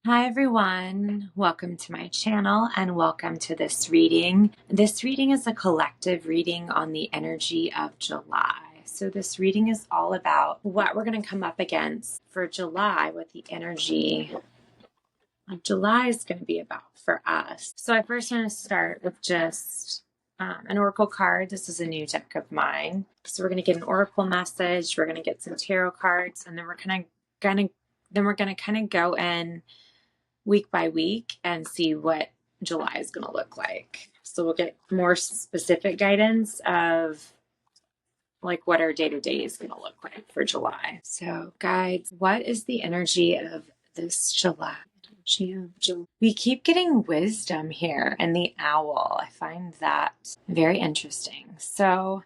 Hi everyone, welcome to my channel and welcome to this reading. This reading is a collective reading on the energy of July. So this reading is all about what we're going to come up against for July, what the energy of July is going to be about for us. So I first want to start with just an oracle card. This is a new deck of mine. So we're going to get an oracle message, we're going to get some tarot cards, and then we're going to kind of go in week by week and see what July is going to look like. So we'll get more specific guidance of like what our day-to-day is going to look like for July. So guides, what is the energy of this July? We keep getting wisdom here and the owl. I find that very interesting. So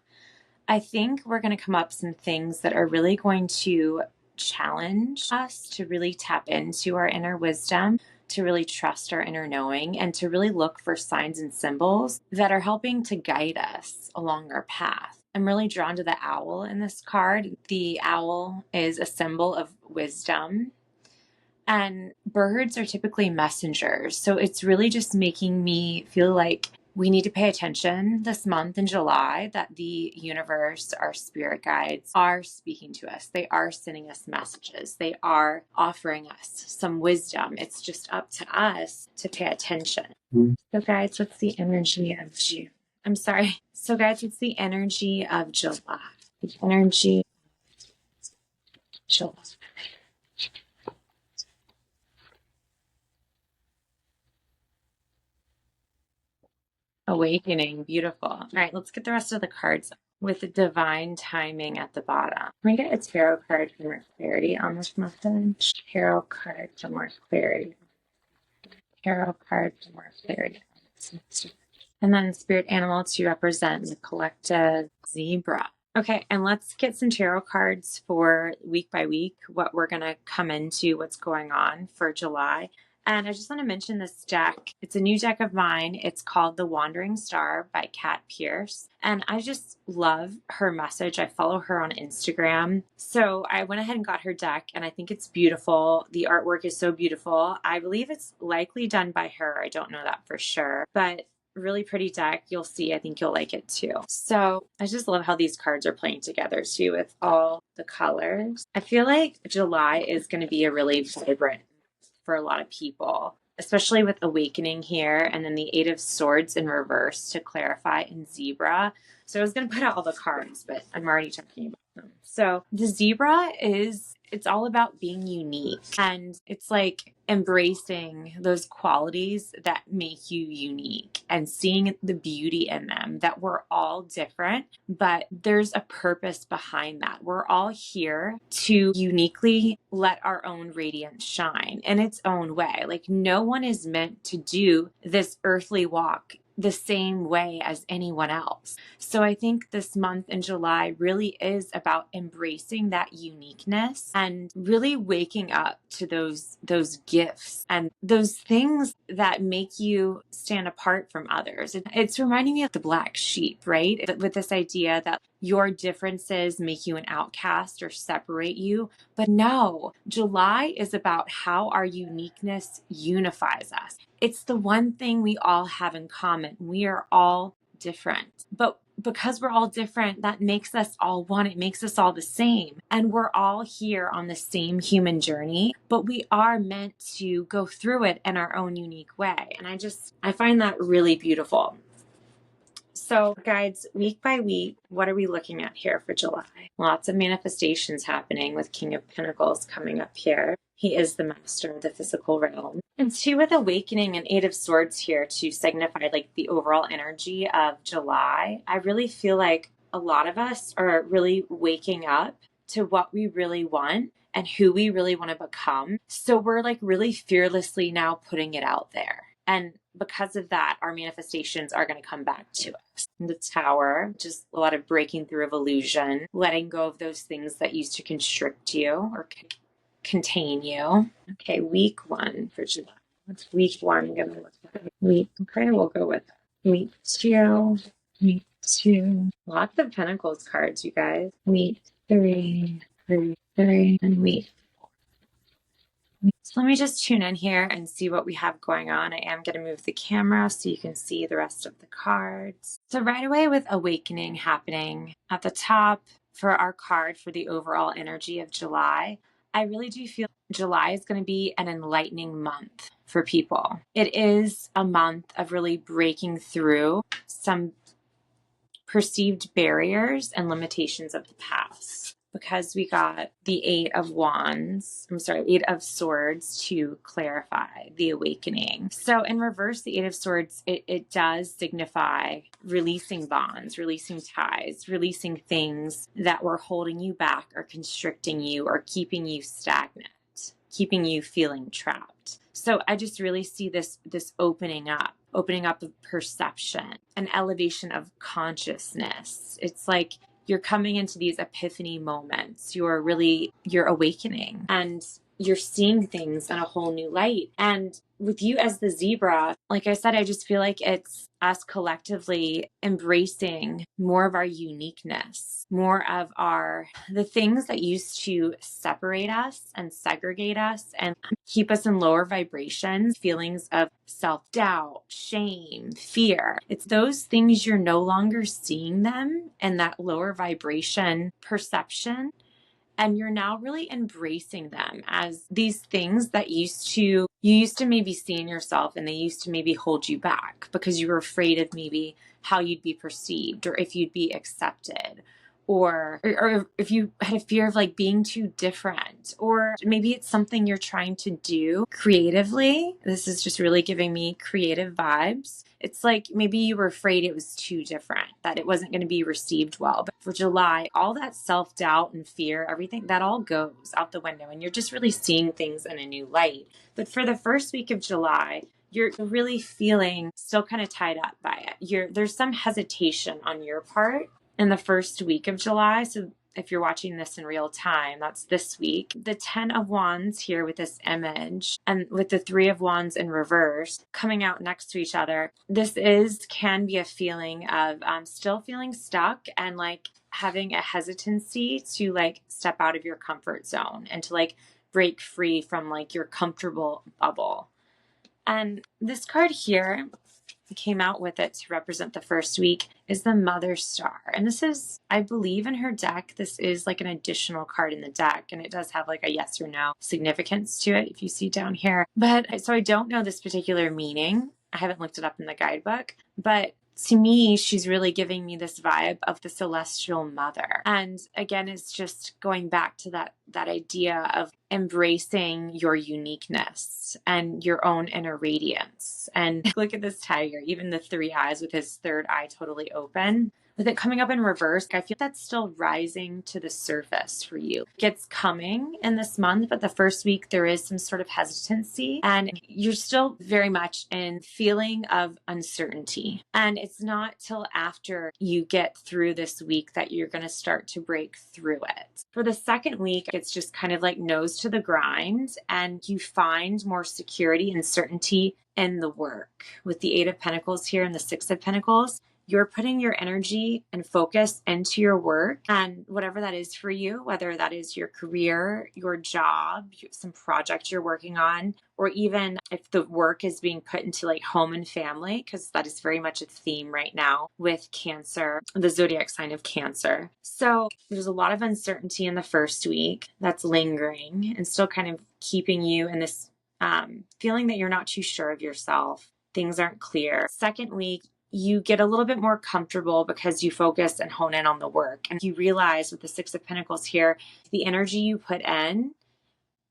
I think we're going to come up some things that are really going to challenge us to really tap into our inner wisdom, to really trust our inner knowing, and to really look for signs and symbols that are helping to guide us along our path. I'm really drawn to the owl in this card. The owl is a symbol of wisdom, and birds are typically messengers. So it's really just making me feel like we need to pay attention this month in July, that the universe, our spirit guides, are speaking to us. They are sending us messages. They are offering us some wisdom. It's just up to us to pay attention. So guides, what's the energy of June? I'm sorry. So guides, what's the energy of July? The energy of July. Awakening, beautiful. All right, let's get the rest of the cards with the divine timing at the bottom. Can we get a tarot card for more clarity on this message? Tarot card for more clarity. Tarot card for more clarity on this message. And then spirit animal to represent the collective zebra. Okay, and let's get some tarot cards for week by week, what we're going to come into, what's going on for July. And I just want to mention this deck. It's a new deck of mine. It's called The Wandering Star by Kat Pierce. And I just love her message. I follow her on Instagram. So I went ahead and got her deck, and I think it's beautiful. The artwork is so beautiful. I believe it's likely done by her. I don't know that for sure. But really pretty deck. You'll see. I think you'll like it too. So I just love how these cards are playing together too with all the colors. I feel like July is going to be a really vibrant for a lot of people, especially with awakening here, and then the Eight of Swords in reverse to clarify in zebra. So I was going to put out all the cards, but I'm already talking about them. So the zebra it's all about being unique, and it's like embracing those qualities that make you unique and seeing the beauty in them, that we're all different, but there's a purpose behind that. We're all here to uniquely let our own radiance shine in its own way. Like no one is meant to do this earthly walk the same way as anyone else. So I think this month in July really is about embracing that uniqueness and really waking up to those gifts and those things that make you stand apart from others. It's reminding me of the black sheep, right? With this idea that your differences make you an outcast or separate you. But no, July is about how our uniqueness unifies us. It's the one thing we all have in common. We are all different. But because we're all different, that makes us all one. It makes us all the same. And we're all here on the same human journey, but we are meant to go through it in our own unique way. And I find that really beautiful. So guides, week by week, what are we looking at here for July? Lots of manifestations happening with King of Pentacles coming up here. He is the master of the physical realm. And two with awakening and Eight of Swords here to signify like the overall energy of July. I really feel like a lot of us are really waking up to what we really want and who we really want to become. So we're like really fearlessly now putting it out there. And because of that, our manifestations are going to come back to us. The Tower, just a lot of breaking through of illusion, letting go of those things that used to constrict you or contain you. Okay, week one for July. What's week one going to look like? Okay, we'll go with week two. Week two. Lots of Pentacles cards, you guys. Week three, and week So let me just tune in here and see what we have going on. I am going to move the camera so you can see the rest of the cards. So right away with awakening happening at the top for our card for the overall energy of July, I really do feel July is going to be an enlightening month for people. It is a month of really breaking through some perceived barriers and limitations of the past, because we got the Eight of Swords to clarify the awakening. So in reverse, the Eight of Swords, it does signify releasing bonds, releasing ties, releasing things that were holding you back or constricting you or keeping you stagnant, keeping you feeling trapped. So I just really see this opening up of perception, an elevation of consciousness. It's like you're coming into these epiphany moments. You're awakening and you're seeing things in a whole new light. And with you as the zebra, like I said, I just feel like it's us collectively embracing more of our uniqueness, more of the things that used to separate us and segregate us and keep us in lower vibrations, feelings of self-doubt, shame, fear. It's those things you're no longer seeing them in that lower vibration perception. And you're now really embracing them as these things that you used to maybe see in yourself, and they used to maybe hold you back because you were afraid of maybe how you'd be perceived or if you'd be accepted. Or if you had a fear of like being too different, or maybe it's something you're trying to do creatively. This is just really giving me creative vibes. It's like maybe you were afraid it was too different, that it wasn't going to be received well. But for July, all that self-doubt and fear, everything, that all goes out the window, and you're just really seeing things in a new light. But for the first week of July, you're really feeling still kind of tied up by it. There's some hesitation on your part in the first week of July. So if you're watching this in real time, that's this week. The 10 of Wands here with this image and with the 3 of Wands in reverse coming out next to each other. This can be a feeling of still feeling stuck and like having a hesitancy to like step out of your comfort zone and to like break free from like your comfortable bubble. And this card here came out with it to represent the first week is the Mother Star. And this is, I believe in her deck, this is like an additional card in the deck, and it does have like a yes or no significance to it if you see down here. But so I don't know this particular meaning. I haven't looked it up in the guidebook, but to me, she's really giving me this vibe of the celestial mother. And again, it's just going back to that idea of embracing your uniqueness and your own inner radiance. And look at this tiger, even the 3 eyes with his third eye totally open. With it coming up in reverse, I feel that's still rising to the surface for you. It's coming in this month, but the first week there is some sort of hesitancy and you're still very much in feeling of uncertainty. And it's not till after you get through this week that you're going to start to break through it. For the second week, it's just kind of like nose to the grind, and you find more security and certainty in the work. With the 8 of Pentacles here and the 6 of Pentacles, you're putting your energy and focus into your work, and whatever that is for you, whether that is your career, your job, some project you're working on, or even if the work is being put into like home and family, because that is very much a theme right now with Cancer, the zodiac sign of Cancer. So there's a lot of uncertainty in the first week that's lingering and still kind of keeping you in this feeling that you're not too sure of yourself. Things aren't clear. Second week, you get a little bit more comfortable because you focus and hone in on the work. And you realize with the 6 of Pentacles here, the energy you put in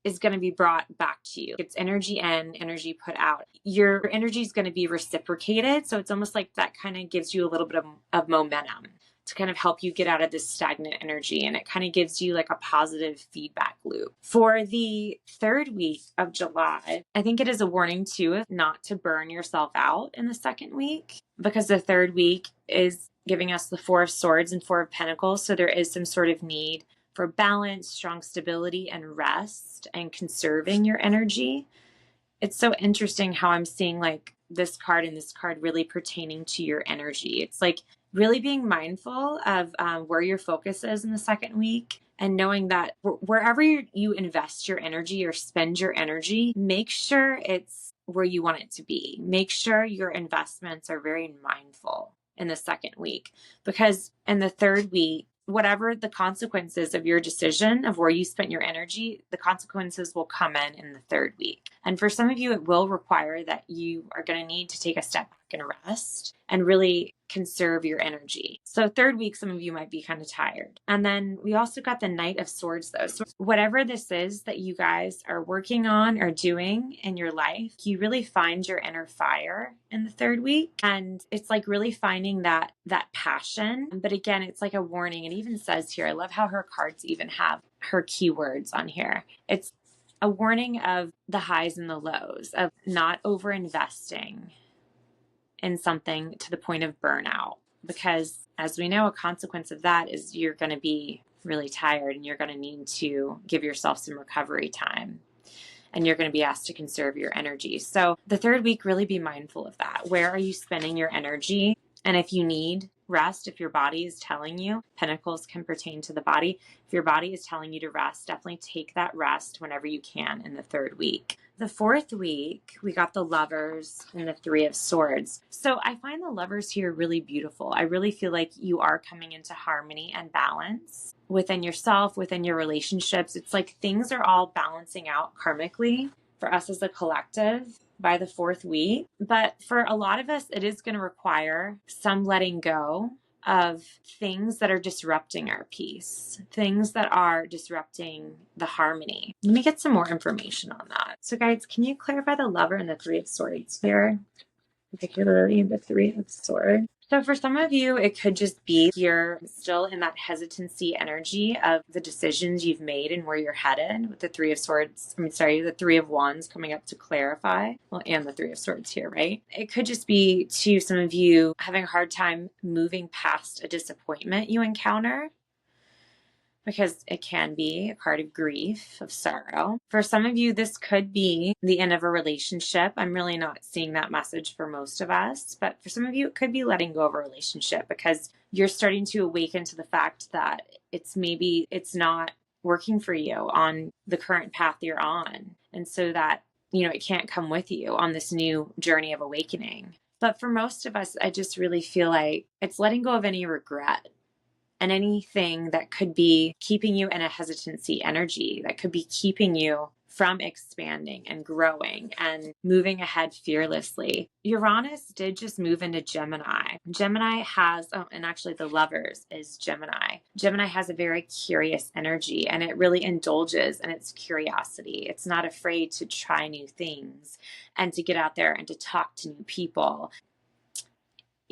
is going to be brought back to you. It's energy in, energy put out. Your energy is going to be reciprocated. So it's almost like that kind of gives you a little bit of momentum to kind of help you get out of this stagnant energy. And it kind of gives you like a positive feedback loop. For the third week of July, I think it is a warning too, not to burn yourself out in the second week, because the third week is giving us the 4 of Swords and 4 of Pentacles. So there is some sort of need for balance, strong stability, and rest, and conserving your energy. It's so interesting how I'm seeing like this card and this card really pertaining to your energy. It's like really being mindful of where your focus is in the second week and knowing that wherever you invest your energy or spend your energy, make sure it's where you want it to be. Make sure your investments are very mindful in the second week, because in the third week, whatever the consequences of your decision of where you spent your energy, the consequences will come in the third week. And for some of you, it will require that you are going to need to take a step back and rest and really conserve your energy. So third week, some of you might be kind of tired. And then we also got the Knight of Swords though. So whatever this is that you guys are working on or doing in your life, you really find your inner fire in the third week. And it's like really finding that passion. But again, it's like a warning. It even says here, I love how her cards even have her keywords on here. It's a warning of the highs and the lows, of not over investing in something to the point of burnout. Because as we know, a consequence of that is you're going to be really tired and you're going to need to give yourself some recovery time. And you're going to be asked to conserve your energy. So the third week, really be mindful of that. Where are you spending your energy? And if you need rest, if your body is telling you, Pentacles can pertain to the body. If your body is telling you to rest, definitely take that rest whenever you can in the third week. The fourth week, we got the Lovers and the Three of Swords. So I find the Lovers here really beautiful. I really feel like you are coming into harmony and balance within yourself, within your relationships. It's like things are all balancing out karmically for us as a collective by the fourth week. But for a lot of us, it is going to require some letting go of things that are disrupting our peace, things that are disrupting the harmony. Let me get some more information on that. So guys, can you clarify the Lover and the Three of Swords here? Particularly the Three of Swords. So for some of you, it could just be you're still in that hesitancy energy of the decisions you've made and where you're headed with the Three of Swords. The Three of Wands coming up to clarify. Well, and the Three of Swords here, right? It could just be to some of you having a hard time moving past a disappointment you encounter, because it can be a card of grief, of sorrow. For some of you, this could be the end of a relationship. I'm really not seeing that message for most of us, but for some of you, it could be letting go of a relationship because you're starting to awaken to the fact that it's not working for you on the current path you're on. And so that, it can't come with you on this new journey of awakening. But for most of us, I just really feel like it's letting go of any regret and anything that could be keeping you in a hesitancy energy, that could be keeping you from expanding and growing and moving ahead fearlessly. Uranus did just move into Gemini. Gemini has, and actually the Lovers is Gemini. Gemini has a very curious energy and it really indulges in its curiosity. It's not afraid to try new things and to get out there and to talk to new people.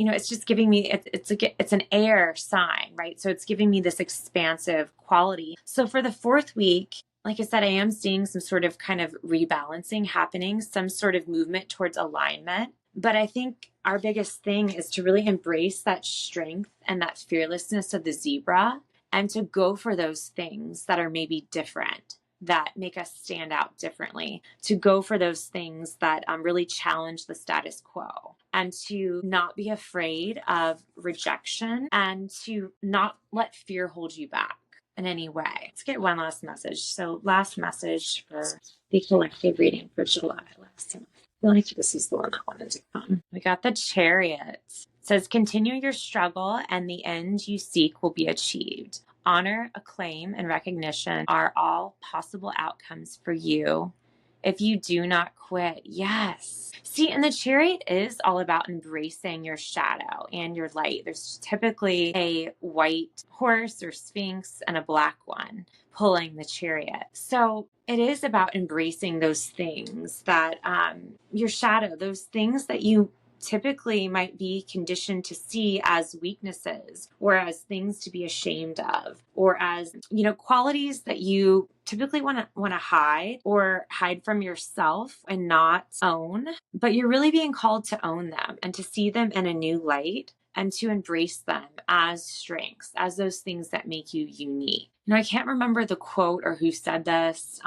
It's just giving me, it's an air sign, right? So it's giving me this expansive quality. So for the fourth week, like I said, I am seeing some sort of kind of rebalancing happening, some sort of movement towards alignment. But I think our biggest thing is to really embrace that strength and that fearlessness of the zebra and to go for those things that are maybe different, that make us stand out differently, to go for those things that really challenge the status quo, and to not be afraid of rejection and to not let fear hold you back in any way. Let's get one last message. So last message for the collective reading for July. I feel like this is the one that wanted to come. We got the Chariot. It says, continue your struggle and the end you seek will be achieved. Honor, acclaim, and recognition are all possible outcomes for you if you do not quit. Yes. See, and the Chariot is all about embracing your shadow and your light. There's typically a white horse or sphinx and a black one pulling the Chariot. So it is about embracing those things that your shadow, those things that you typically might be conditioned to see as weaknesses or as things to be ashamed of, or as, qualities that you typically want to hide from yourself and not own, but you're really being called to own them and to see them in a new light and to embrace them as strengths, as those things that make you unique. I can't remember the quote or who said this,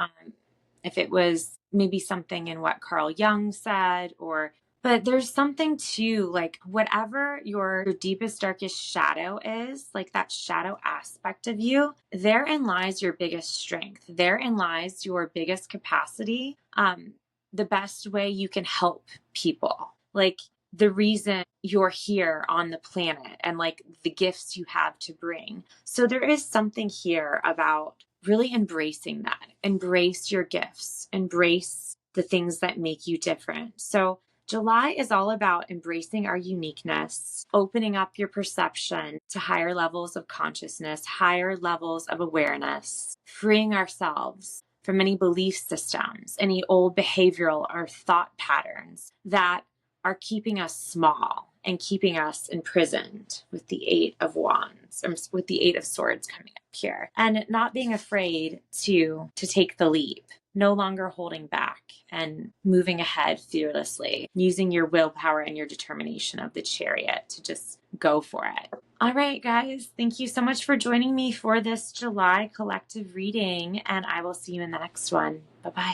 if it was maybe something in what Carl Jung said, or But there's something too, like whatever your deepest, darkest shadow is, like that shadow aspect of you, therein lies your biggest strength. Therein lies your biggest capacity. The best way you can help people. Like the reason you're here on the planet and like the gifts you have to bring. So there is something here about really embracing that. Embrace your gifts, embrace the things that make you different. So July is all about embracing our uniqueness, opening up your perception to higher levels of consciousness, higher levels of awareness, freeing ourselves from any belief systems, any old behavioral or thought patterns that are keeping us small and keeping us imprisoned with the Eight of Wands, or with the Eight of Swords coming up here, and not being afraid to take the leap, no longer holding back and moving ahead fearlessly, using your willpower and your determination of the Chariot to just go for it. All right, guys, thank you so much for joining me for this July collective reading, and I will see you in the next one. Bye-bye.